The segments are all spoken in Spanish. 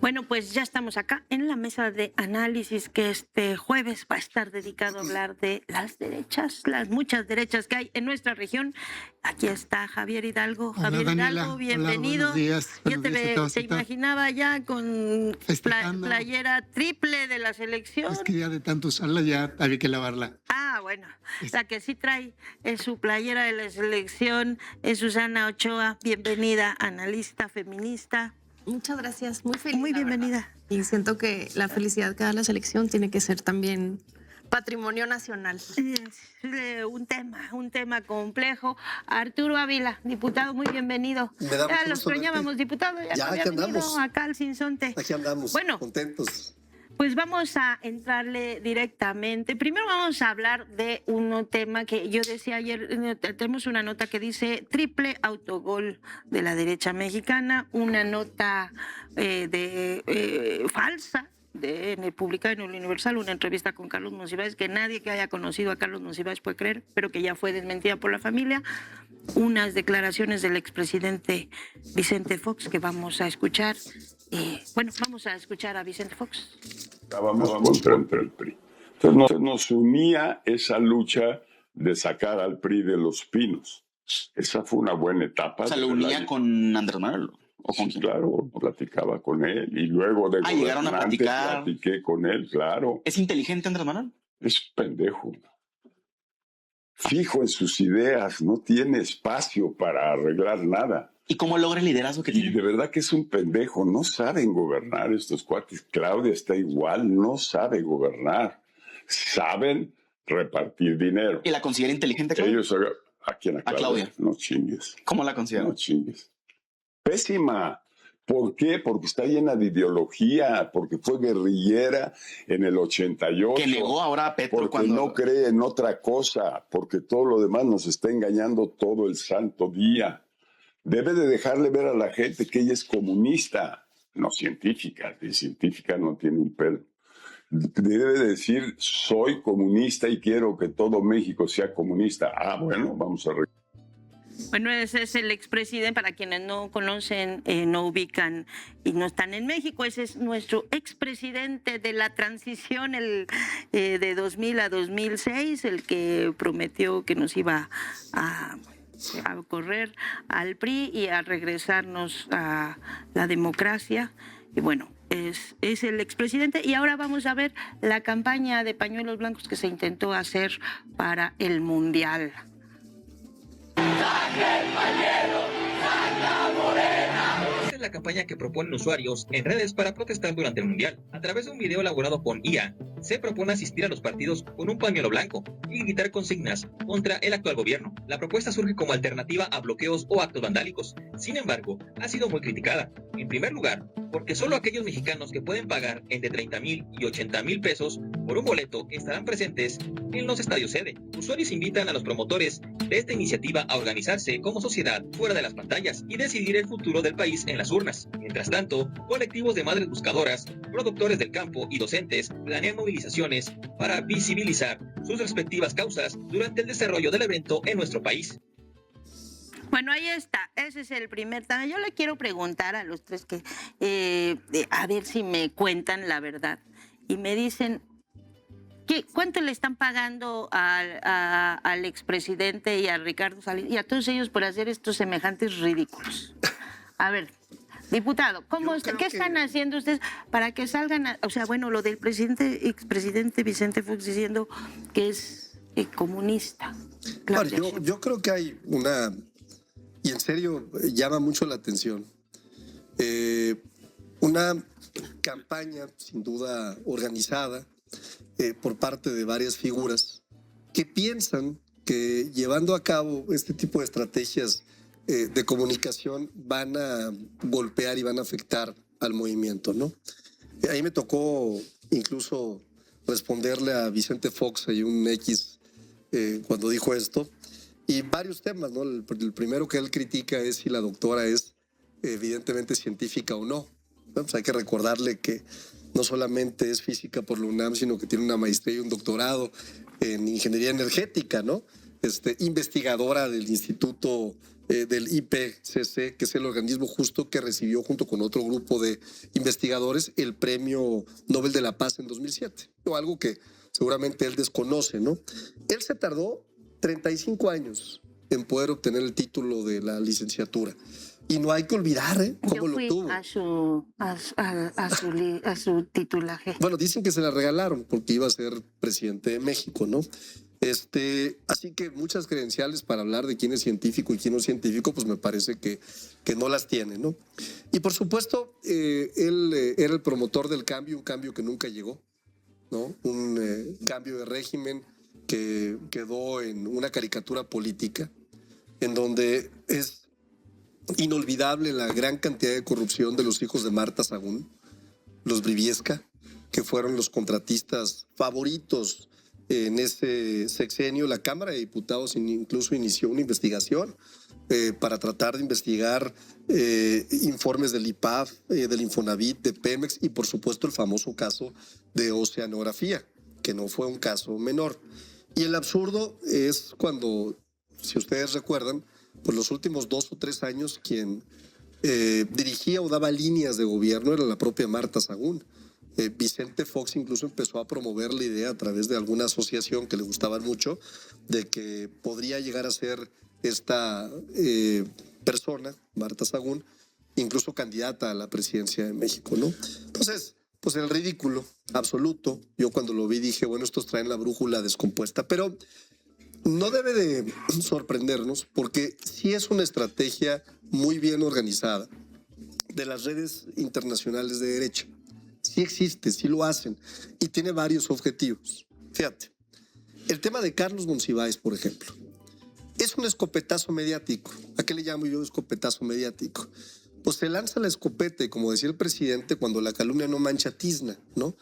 Bueno, pues ya estamos acá en la mesa de análisis que este jueves va a estar dedicado a hablar de las derechas, las muchas derechas que hay en nuestra región. Aquí está Javier Hidalgo. Hola, Javier Daniela. Hidalgo, bienvenido. Hola, buenos días. Ya Buenos días a te imaginaba ya con Festejando. playera triple de la selección. Es que ya de tanto usarla ya había que lavarla. Ah, bueno, la que sí trae es su playera de la selección es Susana Ochoa. Bienvenida, analista feminista. Muchas gracias, muy feliz. Muy bienvenida. Y siento que la felicidad que da la selección tiene que ser también patrimonio nacional. Un tema complejo. Arturo Ávila, diputado, muy bienvenido. Ya lo extrañábamos, diputado, ya aquí andamos. Acá al Sinsonte. Aquí andamos, bueno, contentos. Pues vamos a entrarle directamente. Primero vamos a hablar de un tema que yo decía ayer, tenemos una nota que dice triple autogol de la derecha mexicana, una nota falsa, publicada en el Universal, una entrevista con Carlos Monsiváis, que nadie que haya conocido a Carlos Monsiváis puede creer, pero que ya fue desmentida por la familia. Unas declaraciones del expresidente Vicente Fox que vamos a escuchar. Vamos a escuchar a Vicente Fox. Estábamos contra el PRI. Entonces nos unía esa lucha de sacar al PRI de los pinos. Esa fue una buena etapa. O sea, ¿lo unía con Andrés Manuel? ¿O con quién? Claro, platicaba con él y luego de llegaron a platicar. Platiqué con él, claro. ¿Es inteligente Andrés Manuel? Es pendejo. Fijo en sus ideas, no tiene espacio para arreglar nada. ¿Y cómo logra el liderazgo que tiene? Y de verdad que es un pendejo, no saben gobernar estos cuates. Claudia está igual, no sabe gobernar. Saben repartir dinero. ¿Y la considera inteligente, Claudia? Ellos, ¿a quién? A Claudia. No chingues. ¿Cómo la considera? No chingues. Pésima. ¿Por qué? Porque está llena de ideología, porque fue guerrillera en el 88. Que negó ahora a Petro porque cuando... no cree en otra cosa, porque todo lo demás nos está engañando todo el santo día. Debe de dejarle ver a la gente que ella es comunista, no científica. De científica no tiene un pelo. Debe decir, soy comunista y quiero que todo México sea comunista. Ah, bueno, vamos a... Bueno, ese es el expresidente, para quienes no conocen, no ubican y no están en México, ese es nuestro expresidente de la transición de 2000 a 2006, el que prometió que nos iba a correr al PRI y a regresarnos a la democracia. Y bueno, es el expresidente. Y ahora vamos a ver la campaña de pañuelos blancos que se intentó hacer para el Mundial. Esta es la campaña que proponen usuarios en redes para protestar durante el Mundial. A través de un video elaborado con IA, se propone asistir a los partidos con un pañuelo blanco y gritar consignas contra el actual gobierno. La propuesta surge como alternativa a bloqueos o actos vandálicos. Sin embargo, ha sido muy criticada. En primer lugar, porque solo aquellos mexicanos que pueden pagar entre 30,000 y 80,000 pesos por un boleto estarán presentes en los estadios sede. Usuarios invitan a los promotores de esta iniciativa a organizarse como sociedad fuera de las pantallas y decidir el futuro del país en las urnas. Mientras tanto, colectivos de madres buscadoras, productores del campo y docentes planean movilizaciones para visibilizar sus respectivas causas durante el desarrollo del evento en nuestro país. Bueno, ahí está, ese es el primer tema. Yo le quiero preguntar a los tres que, a ver si me cuentan la verdad y me dicen, ¿cuánto le están pagando al expresidente y a Ricardo Salinas y a todos ellos por hacer estos semejantes ridículos? A ver, diputado, ¿qué están haciendo ustedes para que salgan? O sea, bueno, lo del expresidente Vicente Fox diciendo que es comunista. Claro, yo creo que hay una... Y en serio, llama mucho la atención. Una campaña, sin duda, organizada por parte de varias figuras que piensan que llevando a cabo este tipo de estrategias de comunicación van a golpear y van a afectar al movimiento, ¿no? Ahí me tocó incluso responderle a Vicente Fox y un X cuando dijo esto. Y varios temas, ¿no? El primero que él critica es si la doctora es evidentemente científica o no. Pues hay que recordarle que no solamente es física por la UNAM, sino que tiene una maestría y un doctorado en ingeniería energética, ¿no? investigadora del Instituto del IPCC, que es el organismo justo que recibió junto con otro grupo de investigadores el Premio Nobel de la Paz en 2007, o algo que seguramente él desconoce, ¿no? Él se tardó 35 años en poder obtener el título de la licenciatura. Y no hay que olvidar cómo lo tuvo. A su titulaje. Bueno, dicen que se la regalaron porque iba a ser presidente de México, ¿no? Así que muchas credenciales para hablar de quién es científico y quién no es científico, pues me parece que no las tiene, ¿no? Y por supuesto, él era el promotor del cambio, un cambio que nunca llegó, ¿no? Un cambio de régimen que quedó en una caricatura política, en donde es inolvidable la gran cantidad de corrupción de los hijos de Marta Sagún, los Briviesca, que fueron los contratistas favoritos en ese sexenio. La Cámara de Diputados incluso inició una investigación para tratar de investigar informes del IPAF, del Infonavit, de Pemex y por supuesto el famoso caso de Oceanografía, que no fue un caso menor. Y el absurdo es cuando, si ustedes recuerdan, por los últimos 2 o 3 años quien dirigía o daba líneas de gobierno era la propia Marta Sagún. Vicente Fox incluso empezó a promover la idea a través de alguna asociación que le gustaban mucho de que podría llegar a ser esta persona, Marta Sagún, incluso candidata a la presidencia de México, ¿no? Entonces, pues el ridículo absoluto. Yo cuando lo vi dije, bueno, estos traen la brújula descompuesta, pero no debe de sorprendernos porque sí es una estrategia muy bien organizada de las redes internacionales de derecha. Sí existe, sí lo hacen y tiene varios objetivos. Fíjate, el tema de Carlos Monsiváis, por ejemplo, es un escopetazo mediático. ¿A qué le llamo yo escopetazo mediático? Pues se lanza la escopeta y, como decía el presidente, cuando la calumnia no mancha tizna, ¿no?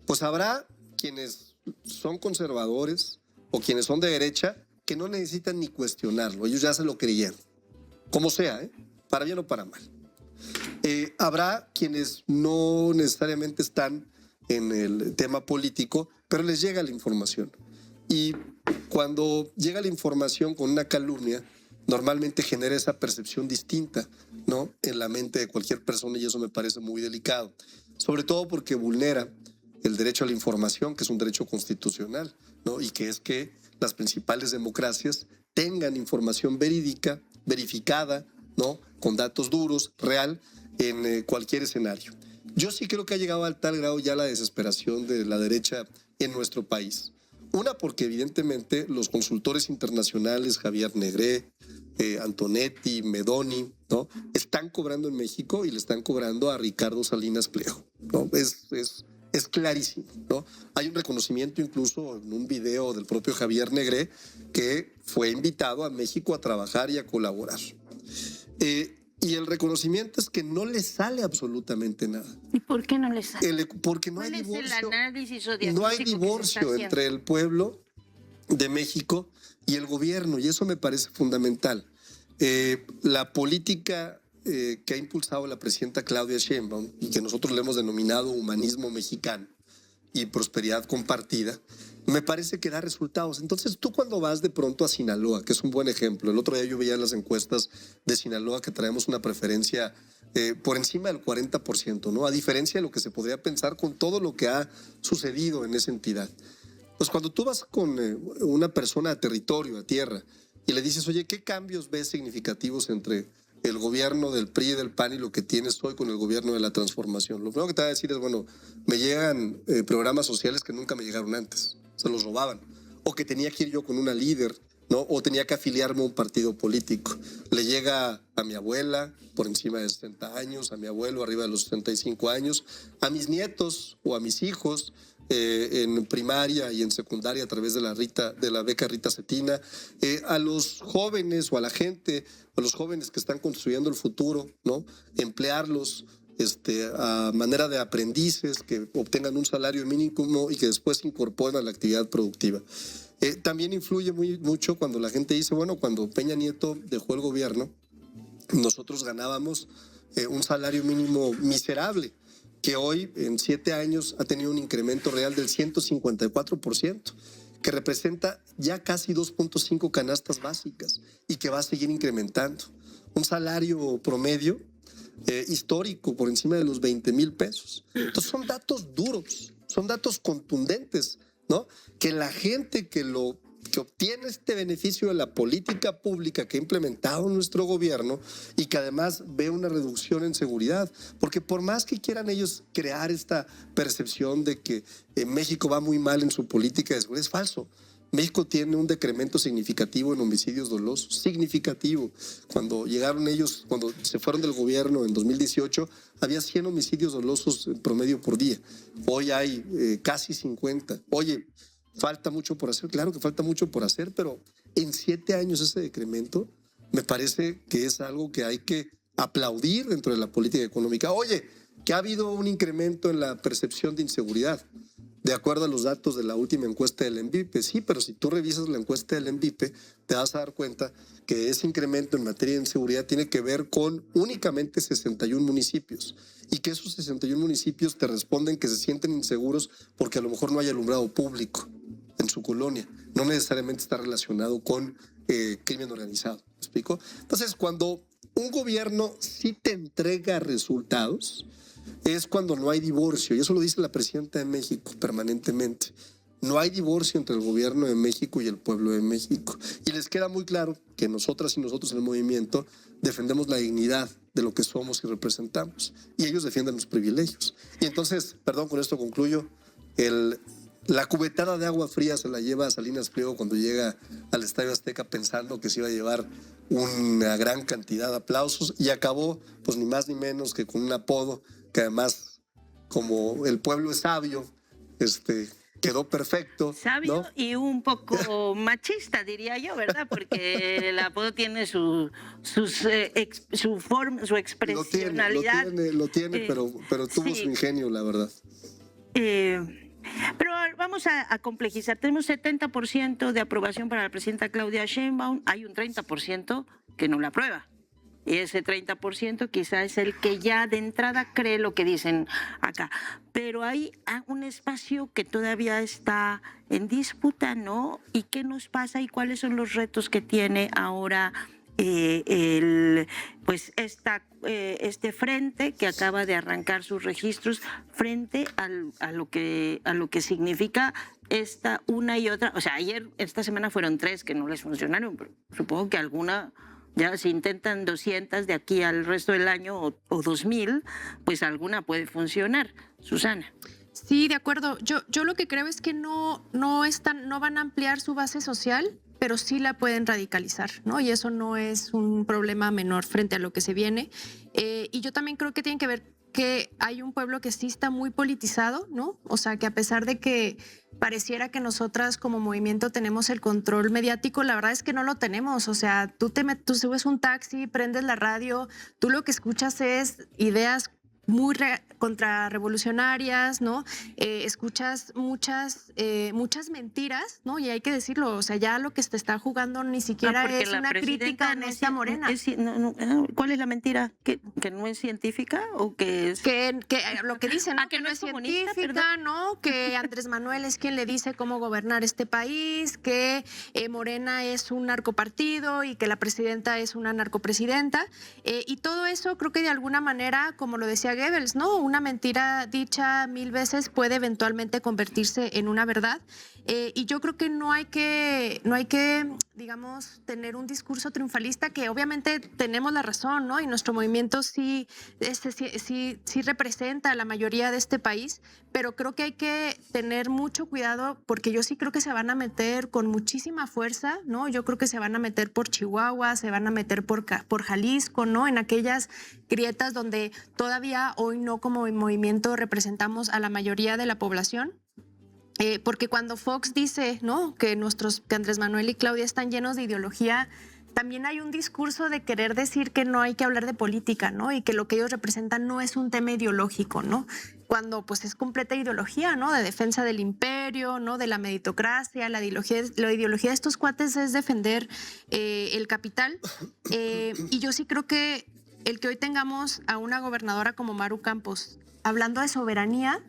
Pues habrá quienes son conservadores o quienes son de derecha que no necesitan ni cuestionarlo. Ellos ya se lo creyeron. Como sea, para bien o para mal. Habrá quienes no necesariamente están en el tema político, pero les llega la información. Y cuando llega la información con una calumnia, normalmente genera esa percepción distinta, ¿no?, en la mente de cualquier persona, y eso me parece muy delicado. Sobre todo porque vulnera el derecho a la información, que es un derecho constitucional, ¿no?, y que es que las principales democracias tengan información verídica, verificada, ¿no?, con datos duros, real, en cualquier escenario. Yo sí creo que ha llegado al tal grado ya la desesperación de la derecha en nuestro país. Una, porque evidentemente los consultores internacionales, Javier Negré, Antonetti, Medoni, ¿no?, están cobrando en México y le están cobrando a Ricardo Salinas Pliego, ¿no? Es clarísimo, ¿no? Hay un reconocimiento incluso en un video del propio Javier Negré que fue invitado a México a trabajar y a colaborar. Y el reconocimiento es que no le sale absolutamente nada. ¿Y por qué no le sale? Porque no hay ¿Cuál es el divorcio. análisis o No diagnóstico hay que se está divorcio haciendo? entre el pueblo de México y el gobierno, y eso me parece fundamental. La política que ha impulsado la presidenta Claudia Sheinbaum y que nosotros le hemos denominado humanismo mexicano y prosperidad compartida, me parece que da resultados. Entonces tú, cuando vas de pronto a Sinaloa, que es un buen ejemplo, el otro día yo veía las encuestas de Sinaloa que traemos una preferencia por encima del 40%, ¿no?, a diferencia de lo que se podría pensar con todo lo que ha sucedido en esa entidad. Pues cuando tú vas con una persona a territorio, a tierra, y le dices, oye, ¿qué cambios ves significativos entre el gobierno del PRI y del PAN y lo que tienes hoy con el gobierno de la transformación? Lo primero que te va a decir es, bueno, me llegan programas sociales que nunca me llegaron antes, se los robaban, o que tenía que ir yo con una líder, ¿no?, o tenía que afiliarme a un partido político. Le llega a mi abuela por encima de 60 años, a mi abuelo arriba de los 65 años, a mis nietos o a mis hijos en primaria y en secundaria a través de la beca Rita Cetina, a los jóvenes o a la gente, a los jóvenes que están construyendo el futuro, ¿no?, emplearlos a manera de aprendices que obtengan un salario mínimo y que después se incorporen a la actividad productiva. También influye mucho cuando la gente dice, bueno, cuando Peña Nieto dejó el gobierno, nosotros ganábamos un salario mínimo miserable, que hoy en 7 años ha tenido un incremento real del 154%. que representa ya casi 2.5 canastas básicas y que va a seguir incrementando. Un salario promedio histórico por encima de los 20,000 pesos. Entonces son datos duros, son datos contundentes, ¿no? Que la gente que obtiene este beneficio de la política pública que ha implementado nuestro gobierno y que además ve una reducción en seguridad, porque por más que quieran ellos crear esta percepción de que México va muy mal en su política de seguridad, es falso. México tiene un decremento significativo en homicidios dolosos, significativo. Cuando llegaron ellos, cuando se fueron del gobierno en 2018, había 100 homicidios dolosos en promedio por día. Hoy hay casi 50. Oye, falta mucho por hacer, claro que falta mucho por hacer, pero en 7 años ese decremento me parece que es algo que hay que aplaudir dentro de la política económica. Oye, que ha habido un incremento en la percepción de inseguridad, de acuerdo a los datos de la última encuesta del ENVIPE, sí, pero si tú revisas la encuesta del ENVIPE, te vas a dar cuenta que ese incremento en materia de inseguridad tiene que ver con únicamente 61 municipios y que esos 61 municipios te responden que se sienten inseguros porque a lo mejor no hay alumbrado público en su colonia, no necesariamente está relacionado con crimen organizado. ¿Me explico? Entonces, cuando un gobierno sí te entrega resultados, es cuando no hay divorcio, y eso lo dice la presidenta de México permanentemente. No hay divorcio entre el gobierno de México y el pueblo de México. Y les queda muy claro que nosotras y nosotros en el movimiento defendemos la dignidad de lo que somos y representamos. Y ellos defienden los privilegios. Y entonces, perdón, con esto concluyo, la cubetada de agua fría se la lleva a Salinas Pliego cuando llega al Estadio Azteca pensando que se iba a llevar una gran cantidad de aplausos y acabó, pues ni más ni menos que con un apodo que además, como el pueblo es sabio, quedó perfecto. Sabio, ¿no? y un poco machista, diría yo, ¿verdad? Porque el apodo tiene su forma, su expresionalidad. Lo tiene, pero tuvo sí. su ingenio, la verdad. Pero vamos a complejizar. Tenemos 70% de aprobación para la presidenta Claudia Sheinbaum. Hay un 30% que no la aprueba. Y ese 30% quizá es el que ya de entrada cree lo que dicen acá. Pero hay un espacio que todavía está en disputa, ¿no? ¿Y qué nos pasa y cuáles son los retos que tiene ahora este frente que acaba de arrancar sus registros frente a lo que significa esta una y otra? O sea, esta semana fueron 3 que no les funcionaron, pero supongo que alguna... Ya si intentan 200 de aquí al resto del año o 2,000, pues alguna puede funcionar. Susana. Sí, de acuerdo. Yo lo que creo es que no van a ampliar su base social, pero sí la pueden radicalizar, ¿no? Y eso no es un problema menor frente a lo que se viene. Y yo también creo que tiene que ver que hay un pueblo que sí está muy politizado, ¿no? O sea, que a pesar de que pareciera que nosotras como movimiento tenemos el control mediático, la verdad es que no lo tenemos. O sea, tú subes un taxi, prendes la radio, tú lo que escuchas es ideas muy contrarrevolucionarias, ¿no? Escuchas muchas mentiras, ¿no? Y hay que decirlo, o sea, ya lo que se está jugando ni siquiera es una crítica a Morena. ¿Cuál es la mentira? ¿Que no es científica o que es...? Que lo que dicen, ¿no? Que no es comunista, científica, ¿no? Que Andrés Manuel es quien le dice cómo gobernar este país, que Morena es un narcopartido y que la presidenta es una narcopresidenta. Y todo eso creo que de alguna manera, como lo decía Goebbels, ¿no? Una mentira dicha 1000 veces puede eventualmente convertirse en una verdad. Y yo creo que no hay que, digamos, tener un discurso triunfalista, que obviamente tenemos la razón, ¿no? Y nuestro movimiento sí representa a la mayoría de este país, pero creo que hay que tener mucho cuidado porque yo sí creo que se van a meter con muchísima fuerza, ¿no? Yo creo que se van a meter por Chihuahua, se van a meter por Jalisco, ¿no? En aquellas grietas donde todavía hoy no como movimiento representamos a la mayoría de la población. Porque cuando Fox dice, ¿no? que Andrés Manuel y Claudia están llenos de ideología, también hay un discurso de querer decir que no hay que hablar de política, ¿no? Y que lo que ellos representan no es un tema ideológico, ¿no? Cuando pues es completa ideología, ¿no? De defensa del imperio, ¿no? De la meritocracia, la ideología de estos cuates es defender el capital. Y yo sí creo que el que hoy tengamos a una gobernadora como Maru Campos hablando de soberanía,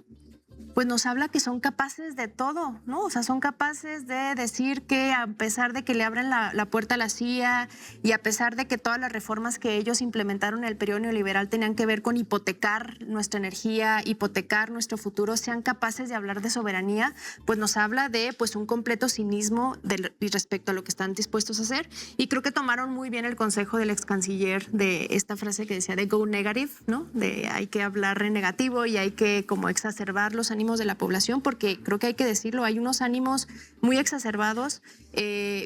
pues nos habla que son capaces de todo, ¿no? O sea, son capaces de decir que a pesar de que le abren la puerta a la CIA y a pesar de que todas las reformas que ellos implementaron en el periodo neoliberal tenían que ver con hipotecar nuestra energía, hipotecar nuestro futuro, sean capaces de hablar de soberanía, pues nos habla de pues un completo cinismo respecto a lo que están dispuestos a hacer. Y creo que tomaron muy bien el consejo del ex canciller de esta frase que decía de go negative, ¿no? De hay que hablar en negativo y hay que como exacerbar los ánimos de la población, porque creo que hay que decirlo, hay unos ánimos muy exacerbados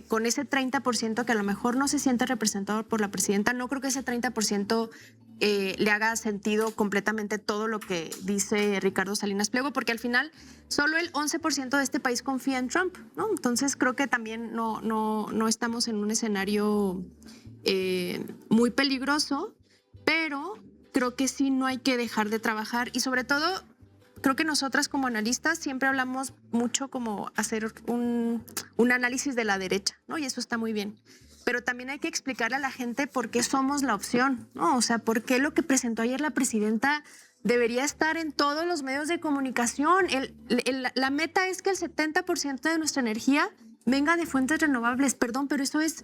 con ese 30% que a lo mejor no se siente representado por la presidenta. No creo que ese 30% le haga sentido completamente todo lo que dice Ricardo Salinas Pliego, porque al final solo el 11% de este país confía en Trump, ¿no? Entonces creo que también no estamos en un escenario muy peligroso, pero creo que sí no hay que dejar de trabajar y sobre todo creo que nosotras como analistas siempre hablamos mucho como hacer un análisis de la derecha, ¿no? Y eso está muy bien. Pero también hay que explicarle a la gente por qué somos la opción, ¿no? O sea, por qué lo que presentó ayer la presidenta debería estar en todos los medios de comunicación. La meta es que el 70% de nuestra energía venga de fuentes renovables. Perdón, pero eso es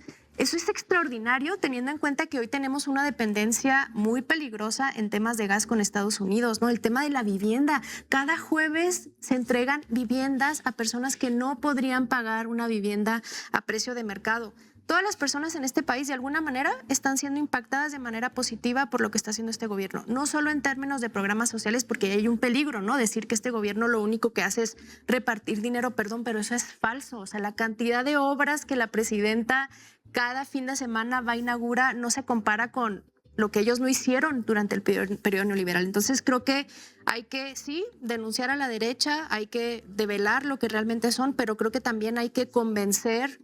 extraordinario teniendo en cuenta que hoy tenemos una dependencia muy peligrosa en temas de gas con Estados Unidos, ¿no? El tema de la vivienda. Cada jueves se entregan viviendas a personas que no podrían pagar una vivienda a precio de mercado. Todas las personas en este país de alguna manera están siendo impactadas de manera positiva por lo que está haciendo este gobierno. No solo en términos de programas sociales, porque hay un peligro, ¿no? Decir que este gobierno lo único que hace es repartir dinero, perdón, pero eso es falso. O sea, la cantidad de obras que la presidenta cada fin de semana va a inaugurar no se compara con lo que ellos no hicieron durante el periodo neoliberal. Entonces creo que hay que, sí, denunciar a la derecha, hay que develar lo que realmente son, pero creo que también hay que convencer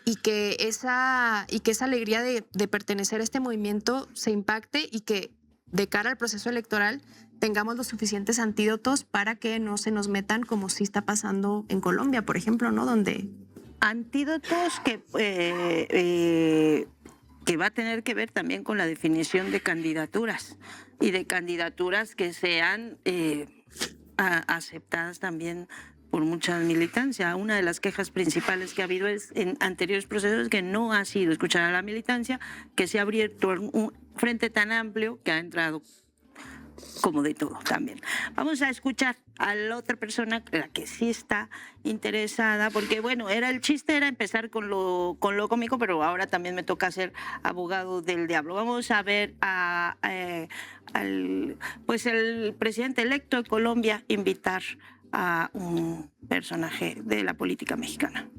y que esa alegría de pertenecer a este movimiento se impacte y que de cara al proceso electoral tengamos los suficientes antídotos para que no se nos metan como sí está pasando en Colombia, por ejemplo, ¿no? Donde antídotos que va a tener que ver también con la definición de candidaturas y de candidaturas que sean aceptadas también por mucha militancia. Una de las quejas principales que ha habido en anteriores procesos es que no ha sido escuchar a la militancia, que se ha abierto un frente tan amplio que ha entrado como de todo también. Vamos a escuchar a la otra persona, la que sí está interesada, porque bueno, el chiste era empezar con lo cómico, pero ahora también me toca ser abogado del diablo. Vamos a ver pues el presidente electo de Colombia invitar a un personaje de la política mexicana.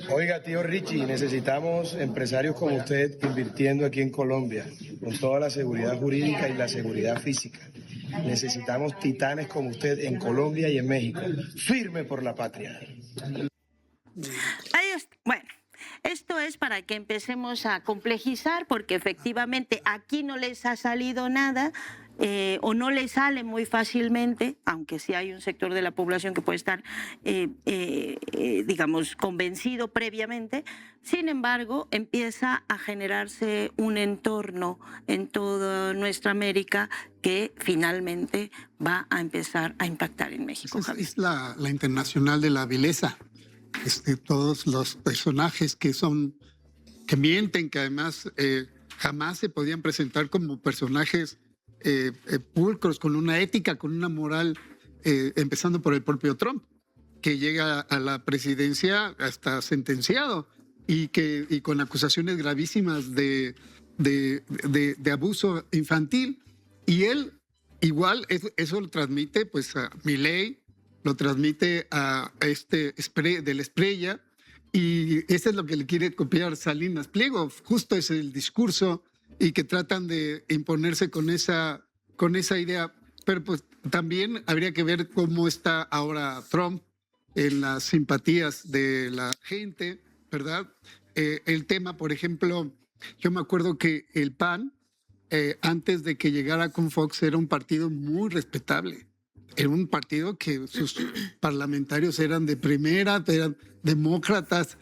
Oiga, tío Richie, necesitamos empresarios como usted invirtiendo aquí en Colombia, con toda la seguridad jurídica y la seguridad física. Necesitamos titanes como usted en Colombia y en México. Firme por la patria. Ahí está. Bueno, esto es para que empecemos a complejizar, porque efectivamente aquí no les ha salido nada. O no le sale muy fácilmente, aunque sí hay un sector de la población que puede estar, digamos, convencido previamente. Sin embargo, empieza a generarse un entorno en toda nuestra América que finalmente va a empezar a impactar en México. Es la internacional de la vileza. Todos los personajes que mienten, que además jamás se podían presentar como personajes pulcros, con una ética, con una moral, empezando por el propio Trump, que llega a la presidencia hasta sentenciado y con acusaciones gravísimas de abuso infantil. Y él igual eso lo transmite pues a Milei, lo transmite a de la Estrella, y eso es lo que le quiere copiar Salinas Pliego. Justo es el discurso y que tratan de imponerse con esa idea. Pero pues también habría que ver cómo está ahora Trump en las simpatías de la gente, ¿verdad? El tema, por ejemplo, yo me acuerdo que el PAN, antes de que llegara con Fox, era un partido muy respetable. Era un partido que sus parlamentarios eran de primera, eran demócratas,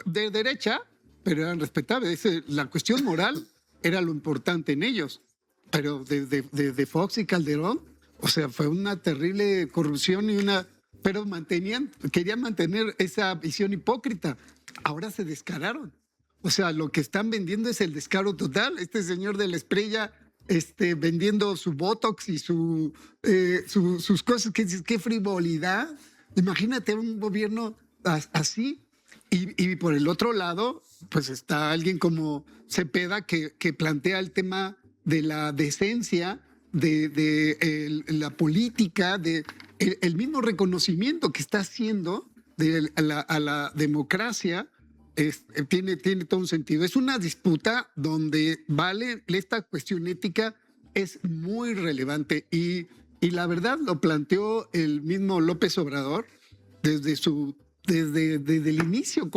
de derecha, pero eran respetables. La cuestión moral era lo importante en ellos. Pero de Fox y Calderón, O sea, fue una terrible corrupción pero querían mantener esa visión hipócrita. Ahora se descararon. O sea, lo que están vendiendo es el descaro total. Este señor de la Espriella vendiendo su Botox y sus cosas, qué frivolidad. Imagínate un gobierno así. Y por el otro lado, pues está alguien como Cepeda que plantea el tema de la decencia, de la política, el mismo reconocimiento que está haciendo a la democracia. Tiene todo un sentido. Es una disputa donde esta cuestión ética es muy relevante y la verdad lo planteó el mismo López Obrador desde el inicio,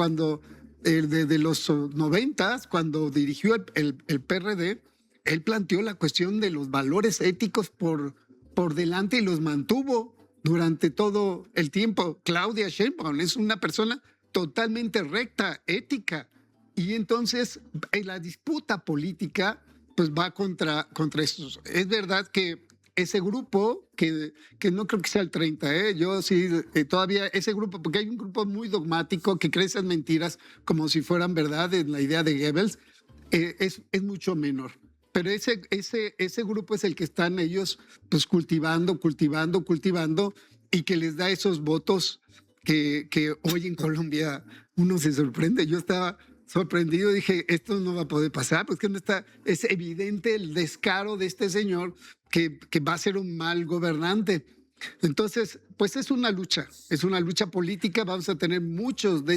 desde los 90s, cuando dirigió el PRD. Él planteó la cuestión de los valores éticos por delante y los mantuvo durante todo el tiempo. Claudia Sheinbaum es una persona totalmente recta, ética. Y entonces la disputa política pues va contra estos. Es verdad que ese grupo, que no creo que sea el 30, yo sí, todavía ese grupo, porque hay un grupo muy dogmático que cree esas mentiras como si fueran verdad en la idea de Goebbels, es mucho menor. Pero ese grupo es el que están ellos pues cultivando y que les da esos votos que hoy en Colombia uno se sorprende. Yo estaba sorprendido, dije, esto no va a poder pasar, porque es evidente el descaro de este señor que va a ser un mal gobernante. Entonces, pues es una lucha política. Vamos a tener muchos de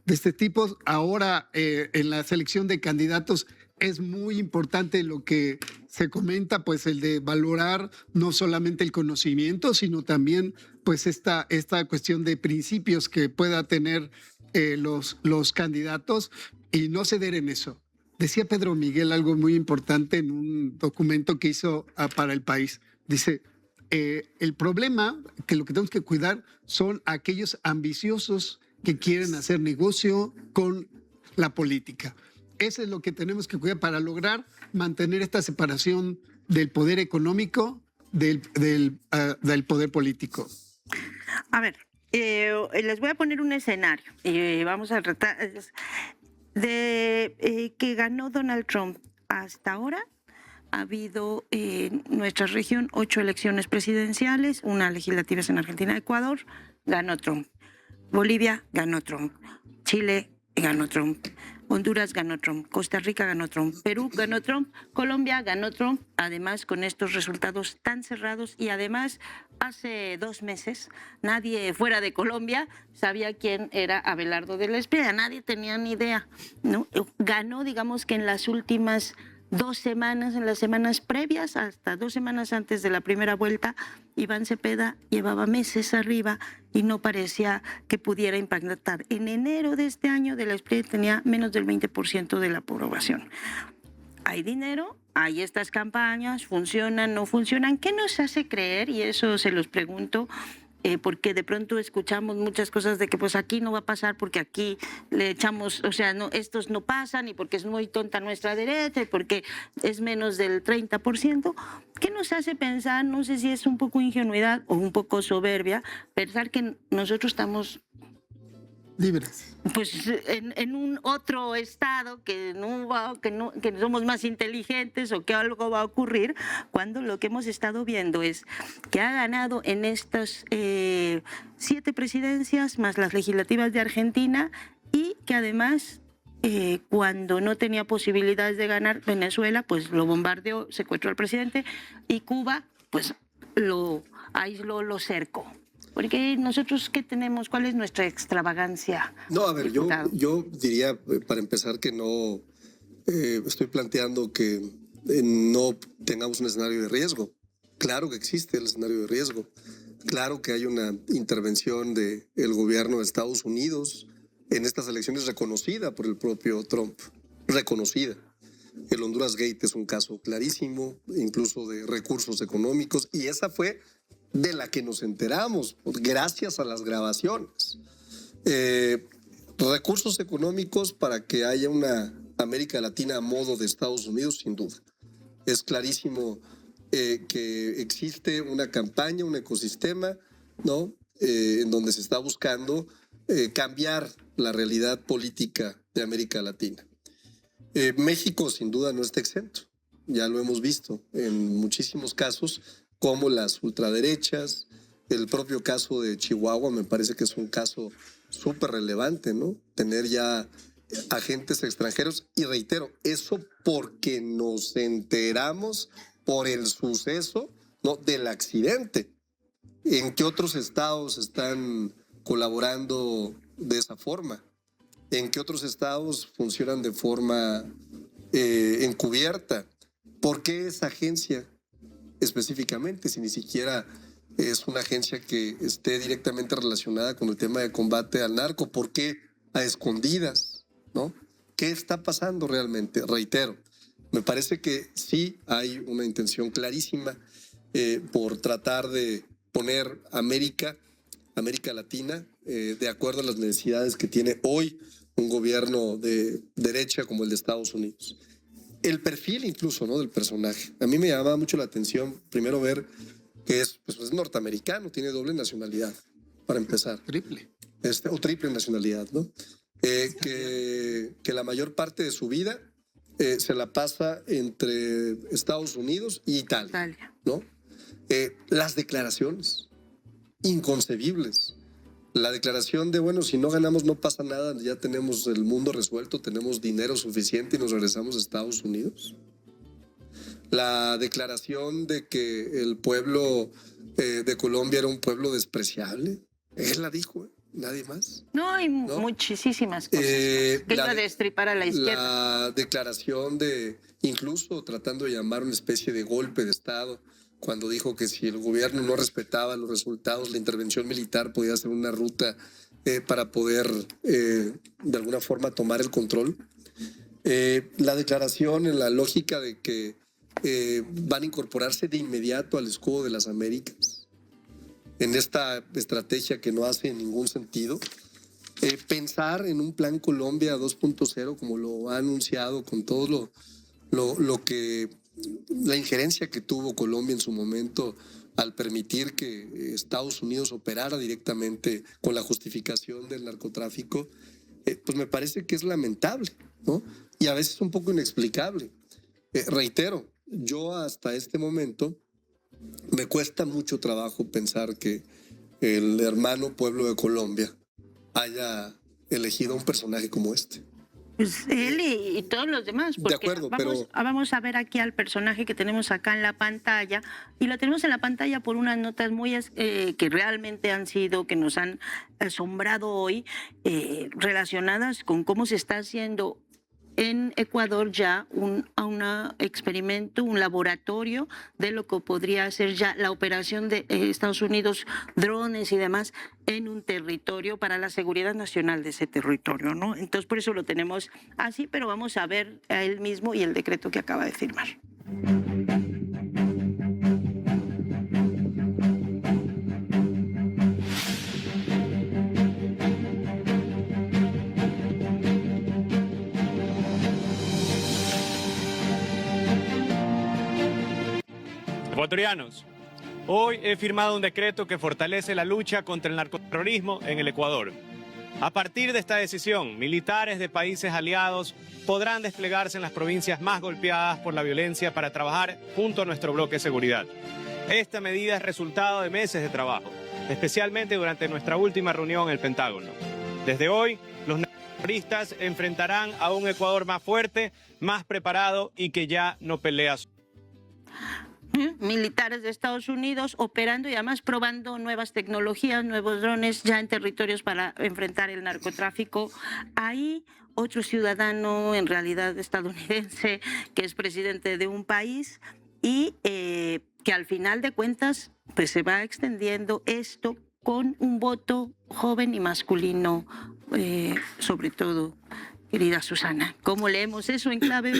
este tipo. Ahora, en la selección de candidatos, es muy importante lo que se comenta, pues el de valorar no solamente el conocimiento, sino también pues esta cuestión de principios que pueda tener los candidatos y no ceder en eso. Decía Pedro Miguel algo muy importante en un documento que hizo para El País. Dice, el problema, que lo que tenemos que cuidar son aquellos ambiciosos que quieren hacer negocio con la política. Eso es lo que tenemos que cuidar para lograr mantener esta separación del poder económico del poder político. A ver, les voy a poner un escenario. Vamos a tratar de que ganó Donald Trump hasta ahora. Ha habido en nuestra región 8 elecciones presidenciales, una legislativa en Argentina y Ecuador, ganó Trump. Bolivia, ganó Trump. Chile, ganó Trump. Honduras, ganó Trump. Costa Rica, ganó Trump. Perú, ganó Trump. Colombia, ganó Trump. Además, con estos resultados tan cerrados y además, hace 2 meses, nadie fuera de Colombia sabía quién era Abelardo de la Espriella. Nadie tenía ni idea, ¿no? Ganó, digamos que en las últimas 2 semanas, en las semanas previas, hasta 2 semanas antes de la primera vuelta, Iván Cepeda llevaba meses arriba y no parecía que pudiera impactar. En enero de este año, de la Espriella tenía menos del 20% de la aprobación. Hay dinero, hay estas campañas, funcionan, no funcionan. ¿Qué nos hace creer? Y eso se los pregunto, porque de pronto escuchamos muchas cosas de que pues aquí no va a pasar porque aquí le echamos, o sea, no, estos no pasan y porque es muy tonta nuestra derecha y porque es menos del 30%. ¿Qué nos hace pensar? No sé si es un poco ingenuidad o un poco soberbia, pensar que nosotros estamos libres. Pues en un otro estado que somos más inteligentes o que algo va a ocurrir, cuando lo que hemos estado viendo es que ha ganado en estas 7 presidencias más las legislativas de Argentina y que además cuando no tenía posibilidades de ganar, Venezuela pues lo bombardeó, secuestró al presidente, y Cuba pues lo aisló, lo cercó. Porque nosotros, ¿qué tenemos? ¿Cuál es nuestra extravagancia? No, a ver, yo diría, para empezar, que no estoy planteando que no tengamos un escenario de riesgo. Claro que existe el escenario de riesgo. Claro que hay una intervención del gobierno de Estados Unidos en estas elecciones reconocida por el propio Trump. Reconocida. El Honduras Gate es un caso clarísimo, incluso de recursos económicos, y esa fue de la que nos enteramos, gracias a las grabaciones. Recursos económicos para que haya una América Latina a modo de Estados Unidos, sin duda. Es clarísimo que existe una campaña, un ecosistema, ¿no? En donde se está buscando cambiar la realidad política de América Latina. México sin duda no está exento, ya lo hemos visto en muchísimos casos, como las ultraderechas, el propio caso de Chihuahua me parece que es un caso súper relevante, ¿no? Tener ya agentes extranjeros, y reitero, eso porque nos enteramos por el suceso, ¿no?, del accidente. ¿En qué otros estados están colaborando de esa forma? ¿En qué otros estados funcionan de forma encubierta? ¿Por qué esa agencia específicamente, si ni siquiera es una agencia que esté directamente relacionada con el tema de combate al narco? ¿Por qué a escondidas, ¿no? ¿Qué está pasando realmente? Reitero, me parece que sí hay una intención clarísima por tratar de poner América Latina de acuerdo a las necesidades que tiene hoy un gobierno de derecha como el de Estados Unidos. El perfil incluso, ¿no?, del personaje. A mí me llamaba mucho la atención primero ver que es norteamericano, tiene doble nacionalidad, para empezar. Triple. O triple nacionalidad, ¿no? Que la mayor parte de su vida se la pasa entre Estados Unidos y Italia, ¿no? Las declaraciones inconcebibles. La declaración de, bueno, si no ganamos no pasa nada, ya tenemos el mundo resuelto, tenemos dinero suficiente y nos regresamos a Estados Unidos. La declaración de que el pueblo de Colombia era un pueblo despreciable. Él la dijo, nadie más. No, hay muchísimas cosas que iba a destripar a la izquierda. La declaración de, incluso tratando de llamar una especie de golpe de Estado, cuando dijo que si el gobierno no respetaba los resultados, la intervención militar podía ser una ruta para poder de alguna forma tomar el control. La declaración en la lógica de que van a incorporarse de inmediato al escudo de las Américas, en esta estrategia que no hace ningún sentido. Pensar en un plan Colombia 2.0 como lo ha anunciado, con todo lo que la injerencia que tuvo Colombia en su momento al permitir que Estados Unidos operara directamente con la justificación del narcotráfico, pues me parece que es lamentable, ¿no? Y a veces un poco inexplicable. Reitero, yo hasta este momento me cuesta mucho trabajo pensar que el hermano pueblo de Colombia haya elegido a un personaje como este. Pues él y todos los demás. Porque de acuerdo, vamos a ver aquí al personaje que tenemos acá en la pantalla, y lo tenemos en la pantalla por unas notas muy que realmente han sido, que nos han asombrado hoy, relacionadas con cómo se está haciendo en Ecuador ya un experimento, un laboratorio de lo que podría ser ya la operación de Estados Unidos, drones y demás, en un territorio para la seguridad nacional de ese territorio, ¿no? Entonces, por eso lo tenemos así, pero vamos a ver a él mismo y el decreto que acaba de firmar. Ecuatorianos, hoy he firmado un decreto que fortalece la lucha contra el narcoterrorismo en el Ecuador. A partir de esta decisión, militares de países aliados podrán desplegarse en las provincias más golpeadas por la violencia para trabajar junto a nuestro bloque de seguridad. Esta medida es resultado de meses de trabajo, especialmente durante nuestra última reunión en el Pentágono. Desde hoy, los terroristas enfrentarán a un Ecuador más fuerte, más preparado y que ya no pelea solo. Militares de Estados Unidos operando y además probando nuevas tecnologías, nuevos drones ya en territorios para enfrentar el narcotráfico. Ahí otro ciudadano, en realidad estadounidense, que es presidente de un país y que al final de cuentas pues se va extendiendo esto con un voto joven y masculino, sobre todo. Querida Susana, ¿cómo leemos eso en clave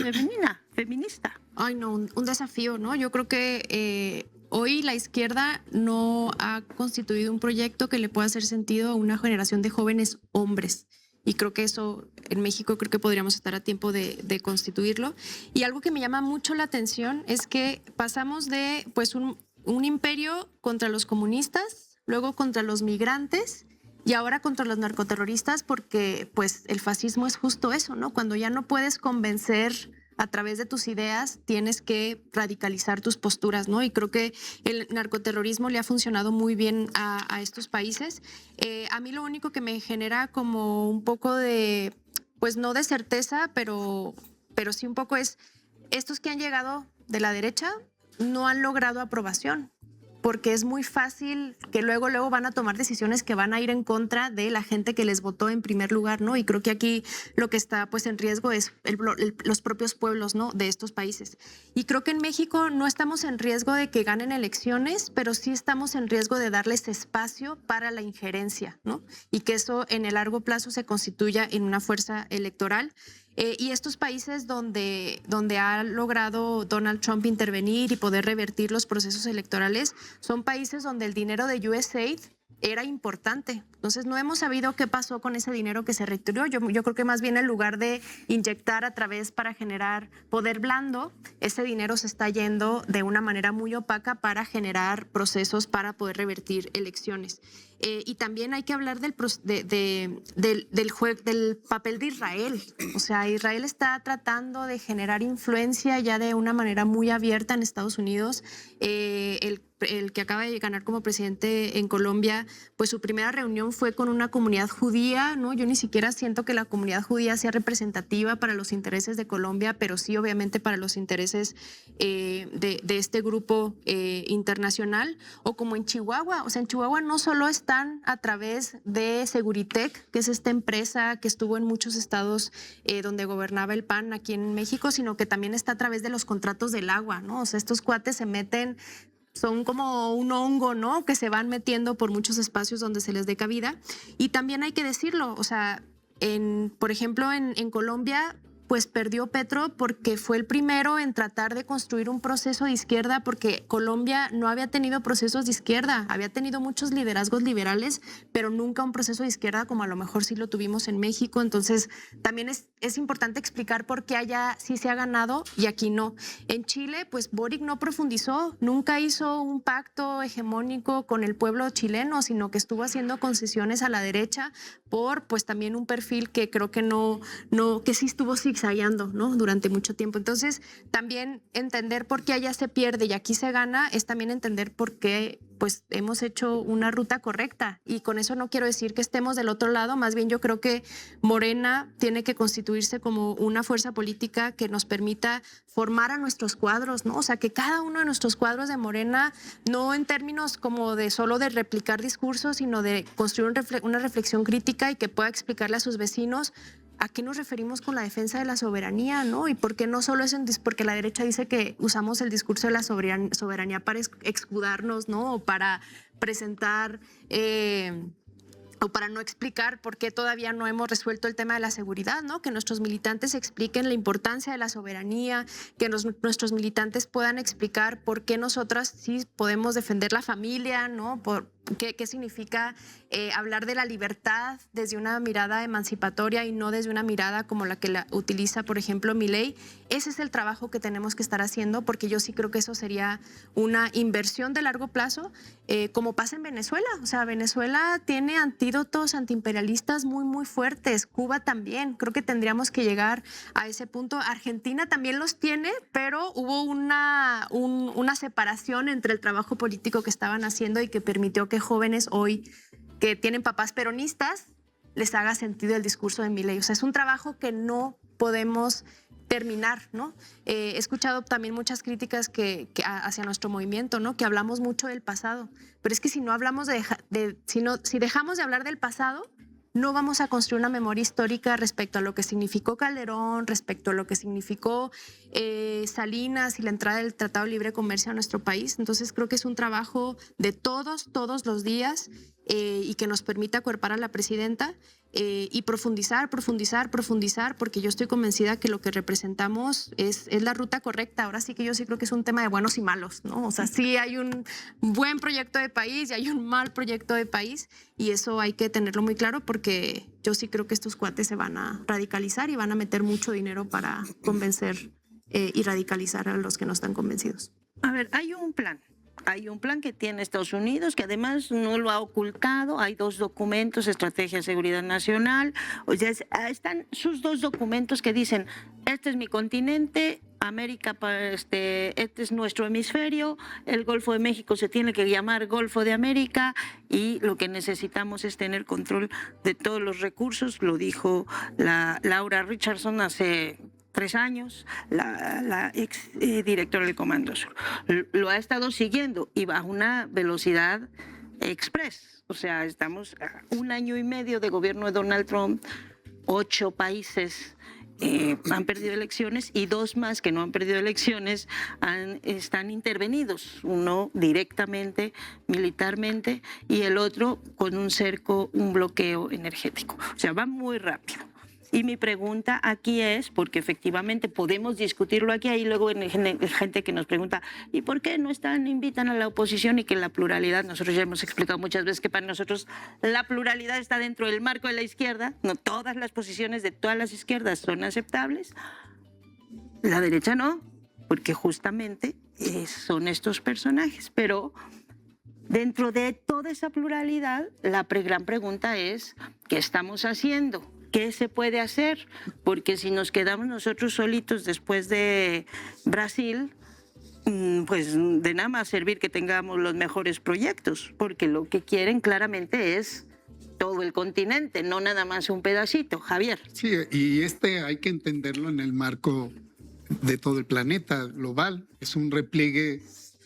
feminista? Ay, no, un desafío, ¿no? Yo creo que hoy la izquierda no ha constituido un proyecto que le pueda hacer sentido a una generación de jóvenes hombres. Y creo que eso en México creo que podríamos estar a tiempo de constituirlo. Y algo que me llama mucho la atención es que pasamos de pues un imperio contra los comunistas, luego contra los migrantes y ahora contra los narcoterroristas, porque pues el fascismo es justo eso, ¿no? Cuando ya no puedes convencer a través de tus ideas, tienes que radicalizar tus posturas, ¿no? Y creo que el narcoterrorismo le ha funcionado muy bien a estos países. A mí lo único que me genera como un poco de, pues no de certeza, pero sí un poco es, estos que han llegado de la derecha no han logrado aprobación, porque es muy fácil que luego van a tomar decisiones que van a ir en contra de la gente que les votó en primer lugar, ¿no? Y creo que aquí lo que está pues en riesgo es los propios pueblos, ¿no? De estos países. Y creo que en México no estamos en riesgo de que ganen elecciones, pero sí estamos en riesgo de darles espacio para la injerencia, ¿no? Y que eso en el largo plazo se constituya en una fuerza electoral. Y estos países donde ha logrado Donald Trump intervenir y poder revertir los procesos electorales son países donde el dinero de USAID era importante. Entonces no hemos sabido qué pasó con ese dinero que se retiró. Yo creo que más bien en lugar de inyectar a través para generar poder blando, ese dinero se está yendo de una manera muy opaca para generar procesos para poder revertir elecciones. Y también hay que hablar del papel de Israel. O sea, Israel está tratando de generar influencia ya de una manera muy abierta en Estados Unidos. El que acaba de ganar como presidente en Colombia, pues su primera reunión fue con una comunidad judía, ¿no? Yo ni siquiera siento que la comunidad judía sea representativa para los intereses de Colombia, pero sí obviamente para los intereses de este grupo internacional. O como en Chihuahua, o sea, en Chihuahua no solo están a través de Seguritech, que es esta empresa que estuvo en muchos estados donde gobernaba el PAN aquí en México, sino que también está a través de los contratos del agua, ¿no? O sea, estos cuates se meten, son como un hongo, ¿no? Que se van metiendo por muchos espacios donde se les dé cabida. Y también hay que decirlo, o sea, por ejemplo, en Colombia, pues perdió Petro porque fue el primero en tratar de construir un proceso de izquierda, porque Colombia no había tenido procesos de izquierda, había tenido muchos liderazgos liberales, pero nunca un proceso de izquierda como a lo mejor sí lo tuvimos en México. Entonces también es importante explicar por qué allá sí se ha ganado y aquí no. En Chile, pues Boric no profundizó, nunca hizo un pacto hegemónico con el pueblo chileno, sino que estuvo haciendo concesiones a la derecha por pues también un perfil que creo que que sí estuvo zigzagueando, ¿no? Durante mucho tiempo. Entonces, también entender por qué allá se pierde y aquí se gana es también entender por qué pues hemos hecho una ruta correcta. Y con eso no quiero decir que estemos del otro lado, más bien yo creo que Morena tiene que constituirse como una fuerza política que nos permita formar a nuestros cuadros, ¿no? O sea, que cada uno de nuestros cuadros de Morena, no en términos como de solo de replicar discursos, sino de construir una reflexión crítica y que pueda explicarle a sus vecinos ¿a qué nos referimos con la defensa de la soberanía, no? Y por qué no solo es porque la derecha dice que usamos el discurso de la soberanía para escudarnos, ¿no? O para presentar o para no explicar por qué todavía no hemos resuelto el tema de la seguridad, ¿no? Que nuestros militantes expliquen la importancia de la soberanía, que nuestros militantes puedan explicar por qué nosotras sí podemos defender la familia, ¿no? ¿Qué significa hablar de la libertad desde una mirada emancipatoria y no desde una mirada como la que la utiliza, por ejemplo, Milei? Ese es el trabajo que tenemos que estar haciendo, porque yo sí creo que eso sería una inversión de largo plazo, como pasa en Venezuela. O sea, Venezuela tiene antídotos antiimperialistas muy, muy fuertes. Cuba también. Creo que tendríamos que llegar a ese punto. Argentina también los tiene, pero hubo una separación entre el trabajo político que estaban haciendo y que permitió que jóvenes hoy que tienen papás peronistas les haga sentido el discurso de Milei. O sea, es un trabajo que no podemos terminar, ¿no? He escuchado también muchas críticas hacia nuestro movimiento, ¿no? Que hablamos mucho del pasado, pero es que si no hablamos si dejamos de hablar del pasado, no vamos a construir una memoria histórica respecto a lo que significó Calderón, respecto a lo que significó Salinas y la entrada del Tratado de Libre Comercio a nuestro país. Entonces creo que es un trabajo de todos los días y que nos permita acuerpar a la presidenta. y profundizar, porque yo estoy convencida que lo que representamos es la ruta correcta. Ahora sí que yo sí creo que es un tema de buenos y malos, ¿no? O sea, sí hay un buen proyecto de país y hay un mal proyecto de país, y eso hay que tenerlo muy claro, porque yo sí creo que estos cuates se van a radicalizar y van a meter mucho dinero para convencer y radicalizar a los que no están convencidos. A ver, hay un plan. Hay un plan que tiene Estados Unidos, que además no lo ha ocultado. Hay 2 documentos, Estrategia de Seguridad Nacional. O sea, están sus 2 documentos que dicen, este es mi continente, América, este es nuestro hemisferio, el Golfo de México se tiene que llamar Golfo de América, y lo que necesitamos es tener control de todos los recursos. Lo dijo Laura Richardson hace 3 años, la ex directora del Comando Sur. Lo ha estado siguiendo y va a una velocidad express. O sea, estamos a 1 año y medio de gobierno de Donald Trump, 8 países han perdido elecciones y 2 más que no han perdido elecciones están intervenidos, uno directamente, militarmente, y el otro con un cerco, un bloqueo energético. O sea, va muy rápido. Y mi pregunta aquí es, porque efectivamente podemos discutirlo aquí, hay luego gente que nos pregunta, ¿y por qué no invitan a la oposición? Y que la pluralidad, nosotros ya hemos explicado muchas veces que para nosotros la pluralidad está dentro del marco de la izquierda, no todas las posiciones de todas las izquierdas son aceptables, la derecha no, porque justamente son estos personajes. Pero dentro de toda esa pluralidad, la gran pregunta es, ¿qué estamos haciendo? ¿Qué se puede hacer? Porque si nos quedamos nosotros solitos después de Brasil, pues de nada más servir que tengamos los mejores proyectos, porque lo que quieren claramente es todo el continente, no nada más un pedacito. Javier. Sí, y hay que entenderlo en el marco de todo el planeta global. Es un repliegue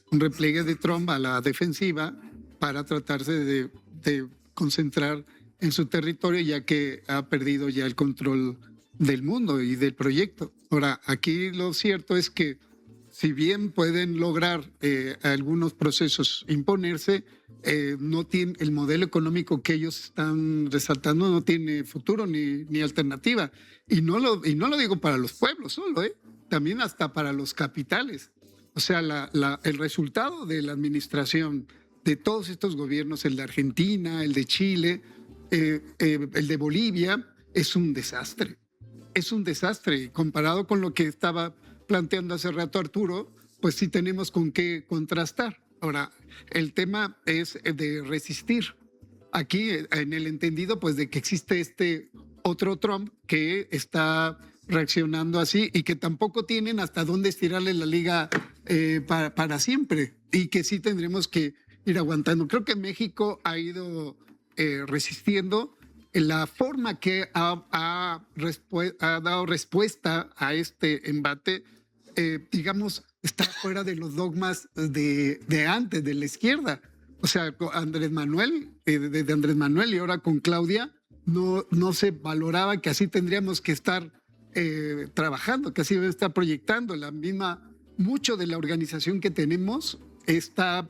de Trump a la defensiva para tratarse de concentrar en su territorio, ya que ha perdido ya el control del mundo y del proyecto. Ahora, aquí lo cierto es que si bien pueden lograr algunos procesos imponerse, no tiene, el modelo económico que ellos están resaltando no tiene futuro ni alternativa. Y no lo digo para los pueblos solo, también hasta para los capitales. O sea, el resultado de la administración de todos estos gobiernos, el de Argentina, el de Chile, el de Bolivia, es un desastre. Es un desastre. Comparado con lo que estaba planteando hace rato Arturo, pues sí tenemos con qué contrastar. Ahora, el tema es de resistir. Aquí, en el entendido, pues de que existe este otro Trump que está reaccionando así y que tampoco tienen hasta dónde estirarle la liga para siempre, y que sí tendremos que ir aguantando. Creo que México ha ido resistiendo. La forma que ha dado respuesta a este embate, digamos, está fuera de los dogmas de antes, de la izquierda. O sea, Andrés Manuel, desde Andrés Manuel y ahora con Claudia, no se valoraba que así tendríamos que estar trabajando, que así debe estar proyectando. Mucho de la organización que tenemos está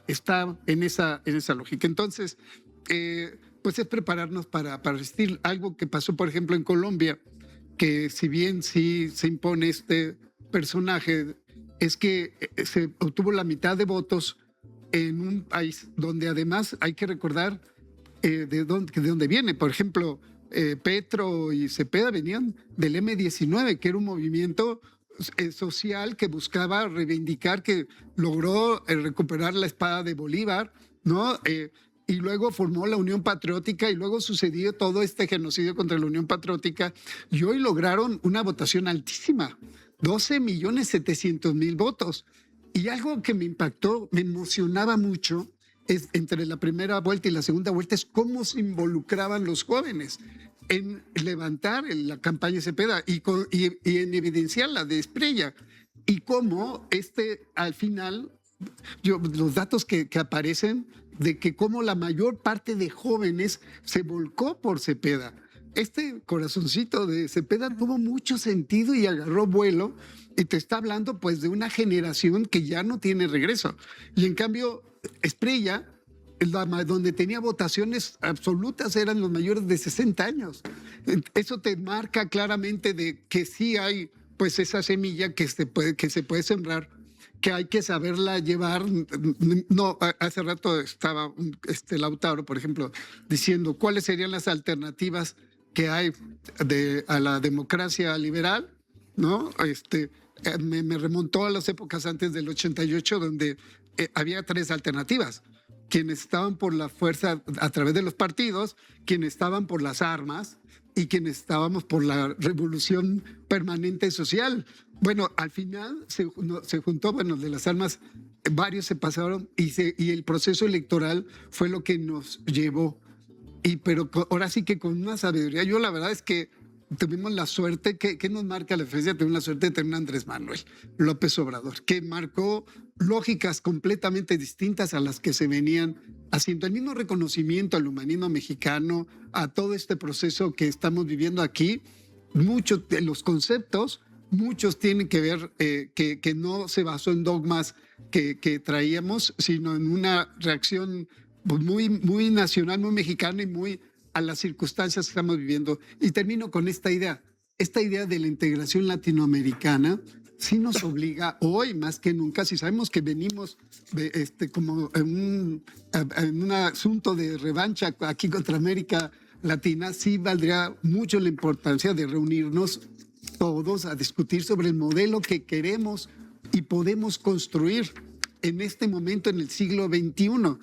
en esa lógica. Entonces, pues es prepararnos para resistir. Algo que pasó, por ejemplo, en Colombia, que si bien sí se impone este personaje, es que se obtuvo la mitad de votos en un país donde además hay que recordar de dónde viene. Por ejemplo, Petro y Cepeda venían del M-19, que era un movimiento social que buscaba reivindicar, que logró recuperar la espada de Bolívar, ¿no? Y luego formó la Unión Patriótica, y luego sucedió todo este genocidio contra la Unión Patriótica, y hoy lograron una votación altísima, 12.700.000 votos. Y algo que me impactó, me emocionaba mucho, es entre la primera vuelta y la segunda vuelta, es cómo se involucraban los jóvenes en levantar la campaña de Cepeda y en evidenciar la de Espriella, y cómo al final, los datos que aparecen de que cómo la mayor parte de jóvenes se volcó por Cepeda. Este corazoncito de Cepeda tuvo mucho sentido y agarró vuelo, y te está hablando pues de una generación que ya no tiene regreso. Y en cambio, Espriella donde tenía votaciones absolutas eran los mayores de 60 años. Eso te marca claramente de que sí hay pues esa semilla que se puede sembrar, que hay que saberla llevar. No, hace rato estaba Lautaro, por ejemplo, diciendo cuáles serían las alternativas que hay a la democracia liberal, ¿no? Me remontó a las épocas antes del 88, donde había 3 alternativas. Quienes estaban por la fuerza a través de los partidos, quienes estaban por las armas y quienes estábamos por la revolución permanente social. Bueno, al final se juntó, bueno, de las armas, varios se pasaron y el proceso electoral fue lo que nos llevó. Pero ahora sí que con una sabiduría, yo la verdad es que tuvimos la suerte, que nos marca la diferencia, tuvimos la suerte de tener a Andrés Manuel López Obrador, que marcó lógicas completamente distintas a las que se venían haciendo. El mismo reconocimiento al humanismo mexicano, a todo este proceso que estamos viviendo aquí. Muchos de los conceptos, muchos tienen que ver que no se basó en dogmas que traíamos, sino en una reacción pues, muy nacional, muy mexicana y muy a las circunstancias que estamos viviendo. Y termino con esta idea de la integración latinoamericana. Sí nos obliga hoy más que nunca, si sabemos que venimos como en un asunto de revancha aquí contra América Latina, sí valdría mucho la importancia de reunirnos todos a discutir sobre el modelo que queremos y podemos construir en este momento, en el siglo XXI,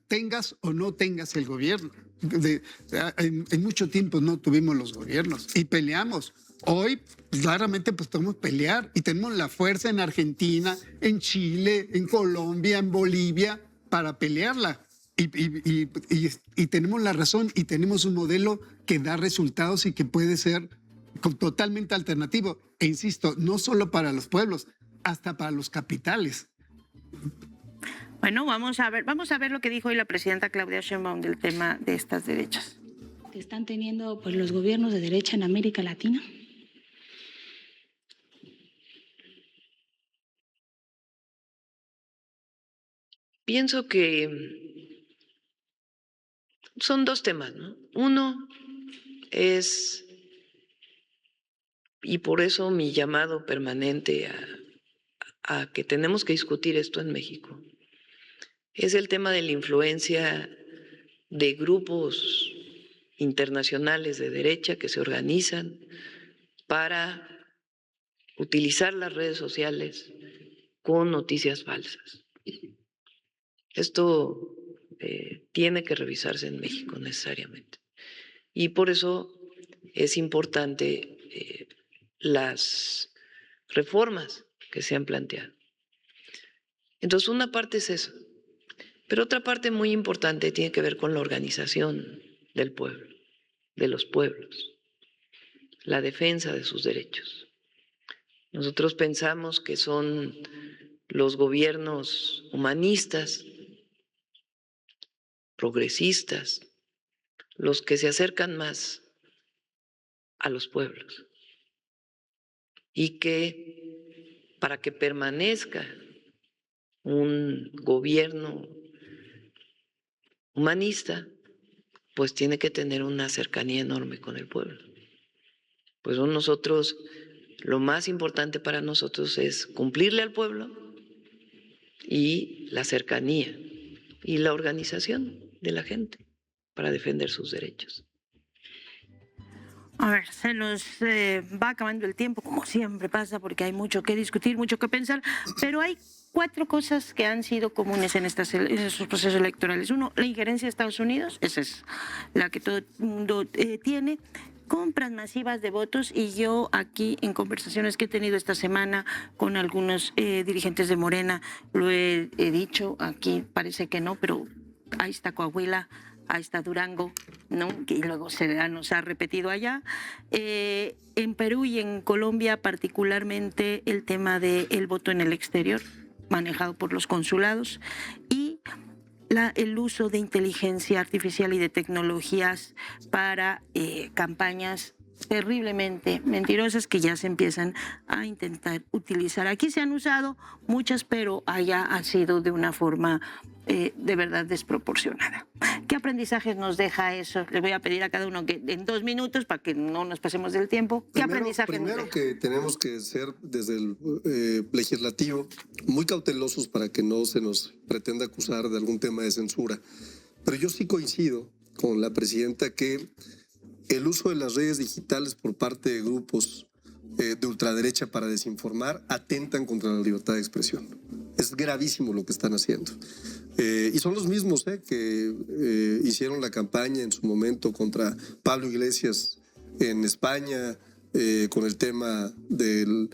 tengas o no tengas el gobierno. En mucho tiempo no tuvimos los gobiernos y peleamos. Hoy claramente pues podemos pelear y tenemos la fuerza en Argentina, en Chile, en Colombia, en Bolivia para pelearla y tenemos la razón y tenemos un modelo que da resultados y que puede ser totalmente alternativo. E insisto, no solo para los pueblos, hasta para los capitales. Bueno, vamos a ver lo que dijo hoy la presidenta Claudia Sheinbaum del tema de estas derechas. Que están teniendo pues, los gobiernos de derecha en América Latina. Pienso que son 2 temas, ¿no? Uno es, y por eso mi llamado permanente a que tenemos que discutir esto en México, es el tema de la influencia de grupos internacionales de derecha que se organizan para utilizar las redes sociales con noticias falsas. Esto tiene que revisarse en México necesariamente. Y por eso es importante las reformas que se han planteado. Entonces, una parte es eso. Pero otra parte muy importante tiene que ver con la organización del pueblo, de los pueblos, la defensa de sus derechos. Nosotros pensamos que son los gobiernos humanistas, progresistas, los que se acercan más a los pueblos y que para que permanezca un gobierno humanista, pues tiene que tener una cercanía enorme con el pueblo. Pues nosotros, lo más importante para nosotros es cumplirle al pueblo y la cercanía y la organización de la gente para defender sus derechos. A ver, se nos va acabando el tiempo, como siempre pasa, porque hay mucho que discutir, mucho que pensar, pero hay 4 cosas que han sido comunes en estos procesos electorales. 1, la injerencia de Estados Unidos, esa es la que todo el mundo tiene. Compras masivas de votos, y yo aquí en conversaciones que he tenido esta semana con algunos dirigentes de Morena, lo he dicho, aquí parece que no, pero ahí está Coahuila, ahí está Durango, ¿no? Que luego nos ha repetido allá. En Perú y en Colombia particularmente el tema del voto en el exterior, manejado por los consulados, y el uso de inteligencia artificial y de tecnologías para campañas terriblemente mentirosas que ya se empiezan a intentar utilizar. Aquí se han usado muchas, pero allá ha sido de una forma de verdad desproporcionada. ¿Qué aprendizajes nos deja eso? Les voy a pedir a cada uno que en 2 minutos, para que no nos pasemos del tiempo, ¿qué aprendizaje nos Primero deja? que tenemos que ser desde el legislativo muy cautelosos para que no se nos pretenda acusar de algún tema de censura. Pero yo sí coincido con la presidenta que el uso de las redes digitales por parte de grupos de ultraderecha para desinformar atentan contra la libertad de expresión. Es gravísimo lo que están haciendo. Y son los mismos que hicieron la campaña en su momento contra Pablo Iglesias en España, con el tema del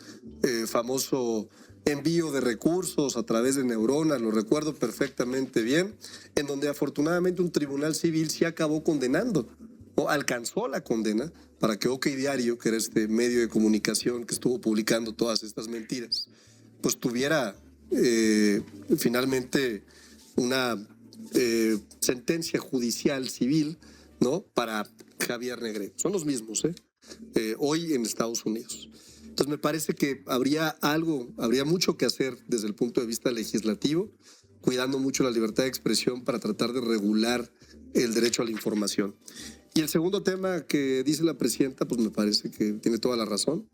famoso envío de recursos a través de Neurona, lo recuerdo perfectamente bien, en donde afortunadamente un tribunal civil sí acabó condenando, o alcanzó la condena para que OK Diario, que era este medio de comunicación que estuvo publicando todas estas mentiras, pues tuviera finalmente una sentencia judicial civil, ¿no?, para Javier Negrete. Son los mismos, hoy en Estados Unidos. Entonces me parece que habría mucho que hacer desde el punto de vista legislativo, cuidando mucho la libertad de expresión para tratar de regular el derecho a la información. Y el segundo tema que dice la presidenta, pues me parece que tiene toda la razón.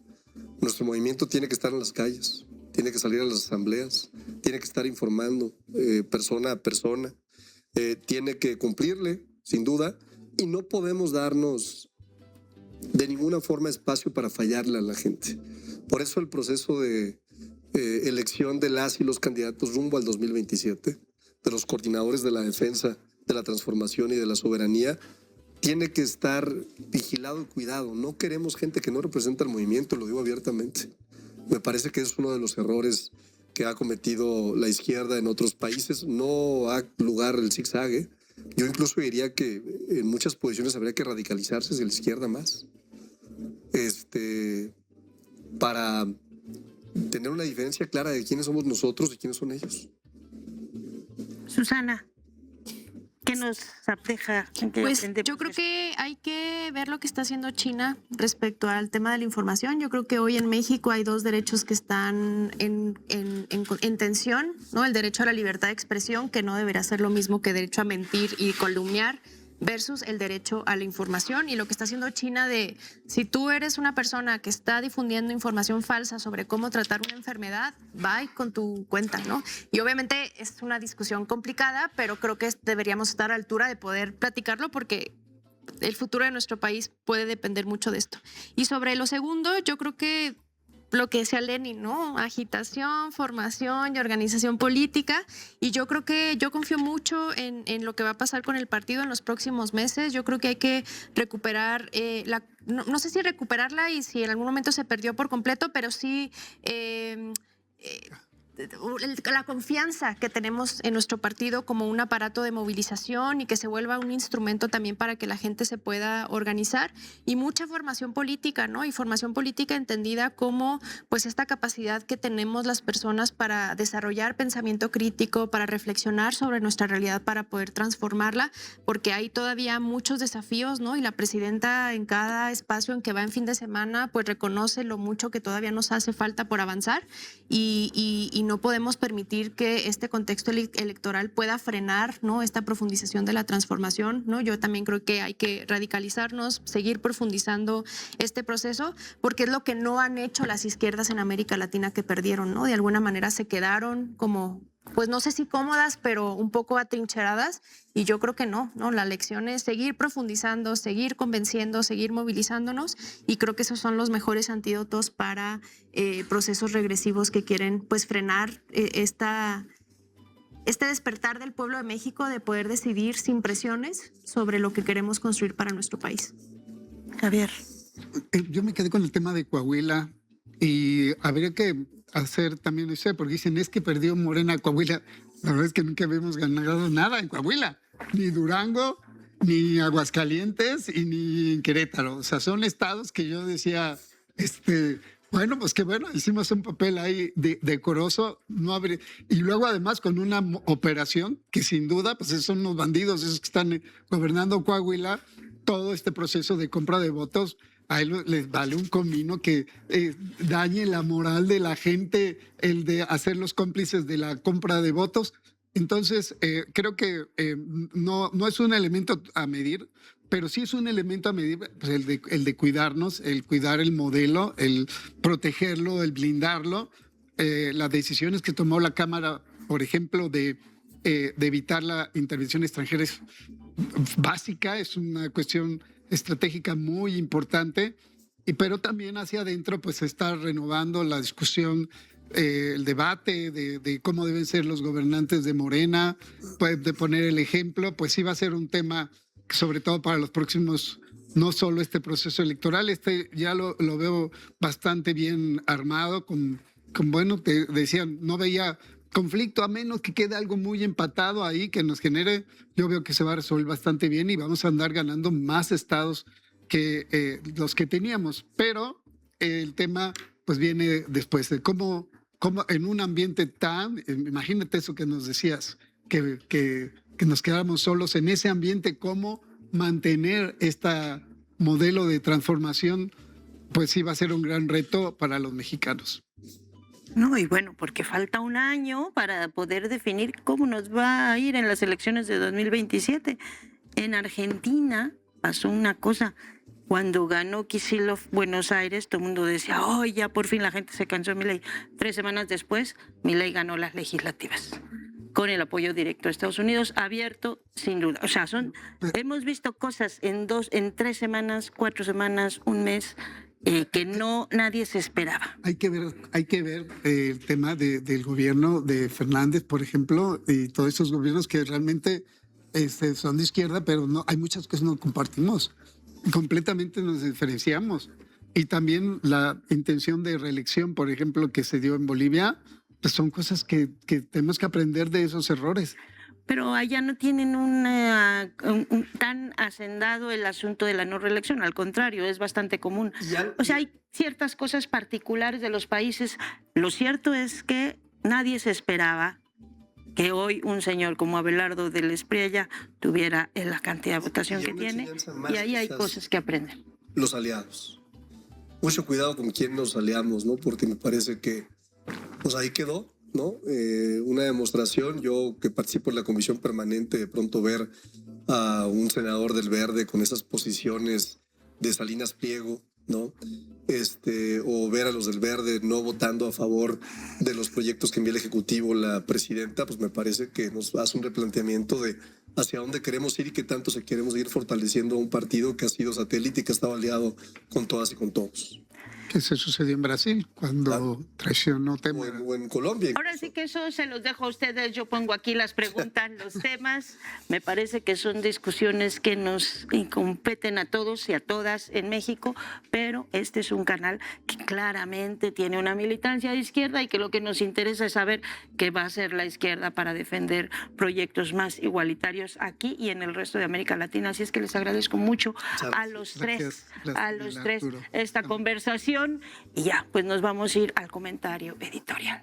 Nuestro movimiento tiene que estar en las calles, tiene que salir a las asambleas, tiene que estar informando persona a persona, tiene que cumplirle, sin duda, y no podemos darnos de ninguna forma espacio para fallarle a la gente. Por eso el proceso de elección de las y los candidatos rumbo al 2027, de los coordinadores de la defensa, de la transformación y de la soberanía, tiene que estar vigilado y cuidado. No queremos gente que no representa el movimiento, lo digo abiertamente. Me parece que es uno de los errores que ha cometido la izquierda en otros países. No ha lugar el zigzag. Yo incluso diría que en muchas posiciones habría que radicalizarse hacia la izquierda más. Para tener una diferencia clara de quiénes somos nosotros y quiénes son ellos. Susana, ¿qué nos deja? Pues yo creo que hay que ver lo que está haciendo China respecto al tema de la información. Yo creo que hoy en México hay 2 derechos que están en tensión, ¿no? El derecho a la libertad de expresión, que no deberá ser lo mismo que derecho a mentir y calumniar, versus el derecho a la información. Y lo que está haciendo China de, si tú eres una persona que está difundiendo información falsa sobre cómo tratar una enfermedad, bye con tu cuenta, ¿no? Y obviamente es una discusión complicada, pero creo que deberíamos estar a la altura de poder platicarlo, porque el futuro de nuestro país puede depender mucho de esto. Y sobre lo segundo, yo creo que lo que decía Lenin, ¿no? Agitación, formación y organización política. Y yo creo que yo confío mucho en lo que va a pasar con el partido en los próximos meses. Yo creo que hay que recuperar, no sé si recuperarla y si en algún momento se perdió por completo, pero sí la confianza que tenemos en nuestro partido como un aparato de movilización, y que se vuelva un instrumento también para que la gente se pueda organizar, y mucha formación política, ¿no? Y formación política entendida como pues esta capacidad que tenemos las personas para desarrollar pensamiento crítico, para reflexionar sobre nuestra realidad, para poder transformarla, porque hay todavía muchos desafíos, ¿no? Y la presidenta en cada espacio en que va en fin de semana pues reconoce lo mucho que todavía nos hace falta por avanzar, y no podemos permitir que este contexto electoral pueda frenar, ¿no?, esta profundización de la transformación, ¿no? Yo también creo que hay que radicalizarnos, seguir profundizando este proceso, porque es lo que no han hecho las izquierdas en América Latina, que perdieron, ¿no? De alguna manera se quedaron como, pues no sé si cómodas, pero un poco atrincheradas, y yo creo que no, la lección es seguir profundizando, seguir convenciendo, seguir movilizándonos, y creo que esos son los mejores antídotos para procesos regresivos que quieren pues frenar este despertar del pueblo de México de poder decidir sin presiones sobre lo que queremos construir para nuestro país. Javier. Yo me quedé con el tema de Coahuila, y habría que hacer también eso, porque dicen es que perdió Morena Coahuila. La verdad es que nunca habíamos ganado nada en Coahuila, ni Durango, ni Aguascalientes y ni Querétaro. O sea, son estados que yo decía, bueno, pues qué bueno, hicimos un papel ahí decoroso, no habría, y luego además con una operación que sin duda pues son unos bandidos esos que están gobernando Coahuila. Todo este proceso de compra de votos a él les vale un comino que dañe la moral de la gente, el de hacer los cómplices de la compra de votos. Entonces, creo que no es un elemento a medir, pero sí es un elemento a medir, pues, el de cuidarnos, el cuidar el modelo, el protegerlo, el blindarlo. Las decisiones que tomó la Cámara, por ejemplo, de evitar la intervención extranjera es básica, es una cuestión estratégica muy importante, pero también hacia adentro pues se está renovando la discusión, el debate de cómo deben ser los gobernantes de Morena, pues, de poner el ejemplo, pues sí va a ser un tema sobre todo para los próximos, no solo este proceso electoral, ya lo veo bastante bien armado, bueno, te decían, no veía conflicto a menos que quede algo muy empatado ahí que nos genere, yo veo que se va a resolver bastante bien y vamos a andar ganando más estados que los que teníamos, pero el tema pues viene después de cómo en un ambiente tan, imagínate eso que nos decías, que nos quedamos solos en ese ambiente, cómo mantener este modelo de transformación, pues sí va a ser un gran reto para los mexicanos. No, y bueno, porque falta un año para poder definir cómo nos va a ir en las elecciones de 2027. En Argentina pasó una cosa. Cuando ganó Kicillof Buenos Aires, todo el mundo decía, oh, ya por fin la gente se cansó de Milei. 3 semanas después, Milei ganó las legislativas con el apoyo directo de Estados Unidos, abierto, sin duda. O sea, hemos visto cosas en 3 semanas, 4 semanas, un mes, que nadie se esperaba. Hay que ver el tema del gobierno de Fernández, por ejemplo, y todos esos gobiernos que realmente son de izquierda, pero no, hay muchas cosas que no compartimos. Completamente nos diferenciamos. Y también la intención de reelección, por ejemplo, que se dio en Bolivia, pues son cosas que tenemos que aprender de esos errores. Pero allá no tienen tan hacendado el asunto de la no reelección, al contrario, es bastante común. O sea, hay ciertas cosas particulares de los países. Lo cierto es que nadie se esperaba que hoy un señor como Abelardo del Espriella tuviera la cantidad de votación que tiene, y ahí hay cosas que aprender. Los aliados. Mucho cuidado con quién nos aliamos, ¿no? Porque me parece que pues ahí quedó, ¿no? Una demostración. Yo que participo en la comisión permanente, de pronto ver a un senador del Verde con esas posiciones de Salinas Pliego, ¿no? O ver a los del Verde no votando a favor de los proyectos que envía el Ejecutivo la presidenta, pues me parece que nos hace un replanteamiento de hacia dónde queremos ir y qué tanto se queremos ir fortaleciendo a un partido que ha sido satélite y que ha estado aliado con todas y con todos. Que se sucedió en Brasil cuando traicionó Temer. O en Colombia. Ahora sí que eso se los dejo a ustedes. Yo pongo aquí las preguntas, los temas. Me parece que son discusiones que nos competen a todos y a todas en México, pero este es un canal que claramente tiene una militancia de izquierda y que lo que nos interesa es saber qué va a hacer la izquierda para defender proyectos más igualitarios aquí y en el resto de América Latina. Así es que les agradezco mucho a los tres esta conversación. Y ya, pues nos vamos a ir al comentario editorial.